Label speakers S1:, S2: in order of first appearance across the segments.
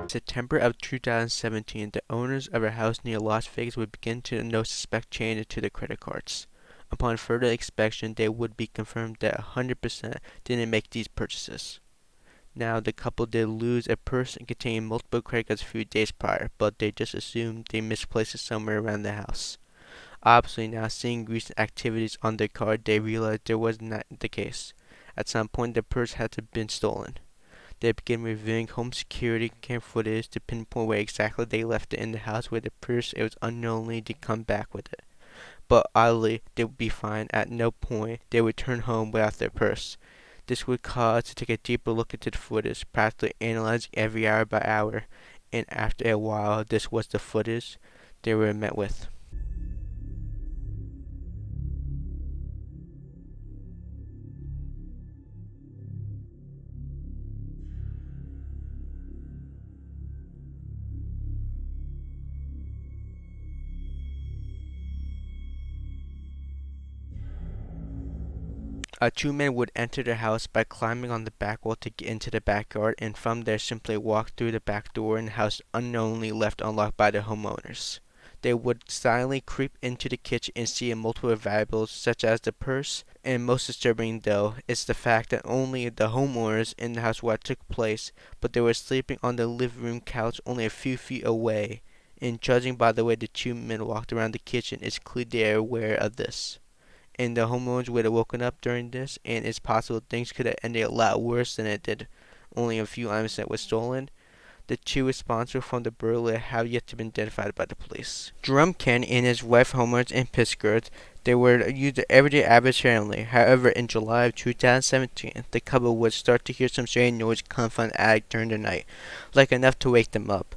S1: September of 2017, the owners of a house near Las Vegas would begin to notice suspect changes to their credit cards. Upon further inspection, they would be confirmed that 100% didn't make these purchases. Now, the couple did lose a purse containing multiple credit cards a few days prior, but they just assumed they misplaced it somewhere around the house. Obviously, now seeing recent activities on their card, they realized there was not the case. At some point, the purse had to have been stolen. They began reviewing home security cam footage to pinpoint where exactly they left it in the house where the purse it was unknowingly to come back with it. But oddly, they would be fine. At no point they would return home without their purse. This would cause to take a deeper look into the footage, practically analyzing every hour by hour, and after a while this was the footage they were met with. Two men would enter the house by climbing on the back wall to get into the backyard, and from there simply walk through the back door in the house unknowingly left unlocked by the homeowners. They would silently creep into the kitchen and see multiple valuables such as the purse, and most disturbing though is the fact that only the homeowners in the house what took place, but they were sleeping on the living room couch only a few feet away, and judging by the way the two men walked around the kitchen, it's clear they are aware of this. And the homeowners would have woken up during this, and it's possible things could have ended a lot worse than it did. Only a few items that were stolen. The two responsible for the burglary have yet to be identified by the police. Jerome Kent and his wife homeowners in Pittsburgh, they were used every day average family. However, in July of 2017, the couple would start to hear some strange noise come from the attic during the night, like enough to wake them up.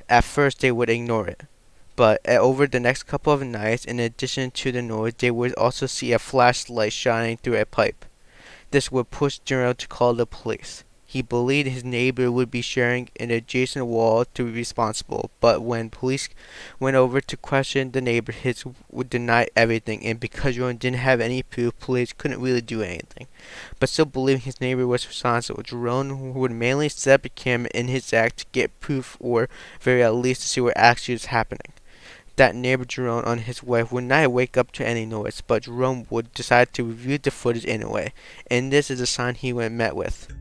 S1: At first, they would ignore it. But over the next couple of nights, in addition to the noise, they would also see a flashlight shining through a pipe. This would push Jerome to call the police. He believed his neighbor would be sharing an adjacent wall to be responsible, but when police went over to question the neighbor, he would deny everything, and because Jerome didn't have any proof, police couldn't really do anything. But still believing his neighbor was responsible, Jerome would mainly set up a camera in his act to get proof, or very at least to see what actually was happening. That neighbor Jerome and his wife would not wake up to any noise, but Jerome would decide to review the footage anyway, and this is a sign he went met with.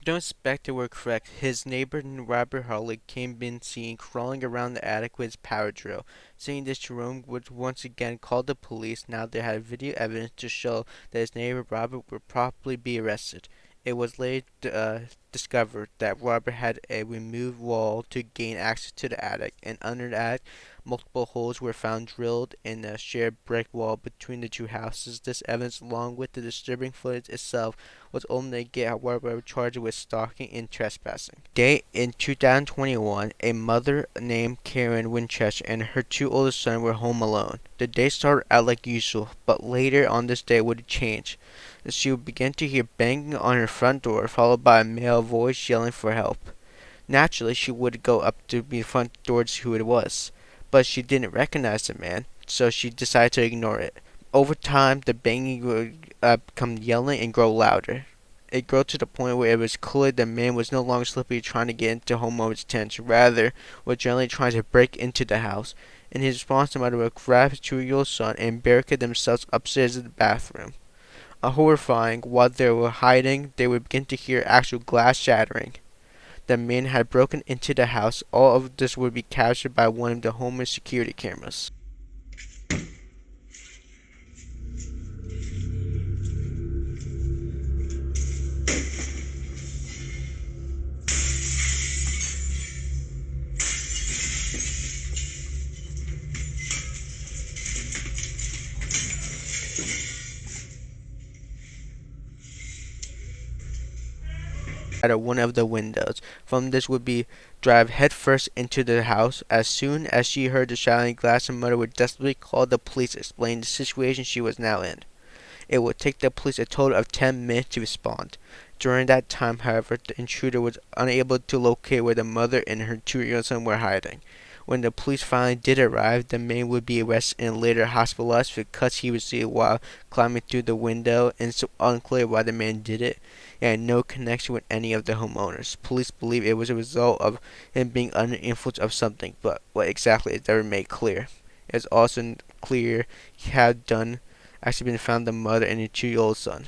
S1: Don't expect they were correct. His neighbor Robert Harley came been seen crawling around the attic with his power drill. Seeing this, Jerome would once again call the police. Now they had video evidence to show that his neighbor Robert would probably be arrested. It was later discovered that Robert had a removed wall to gain access to the attic, and under the attic, multiple holes were found drilled in the shared brick wall between the two houses. This evidence, along with the disturbing footage itself, was ultimately get Robert charged with stalking and trespassing. Day in 2021, a mother named Karen Winchester and her two older sons were home alone. The day started out like usual, but later on this day would change. She would begin to hear banging on her front door, followed by a male voice yelling for help. Naturally, she would go up to the front door to see who it was, but she didn't recognize the man, so she decided to ignore it. Over time, the banging would become yelling and grow louder. It grew to the point where it was clear the man was no longer simply trying to get into homeowners' tents, rather was generally trying to break into the house. In his response, the mother would grab his 2-year-old son and barricade themselves upstairs in the bathroom. Horrifying, while they were hiding, they would begin to hear actual glass shattering. The men had broken into the house. All of this would be captured by one of the home's security cameras. Out of one of the windows. From this would be drive headfirst into the house. As soon as she heard the shattering glass, her mother would desperately call the police, explaining the situation she was now in. It would take the police a total of 10 minutes to respond. During that time, however, the intruder was unable to locate where the mother and her 2-year-old son were hiding. When the police finally did arrive, the man would be arrested and later hospitalized for cuts he received while climbing through the window, and it's unclear why the man did it. It had no connection with any of the homeowners. Police believe it was a result of him being under influence of something, but what exactly is never made clear. It is also clear he had actually been found the mother and a 2-year-old son.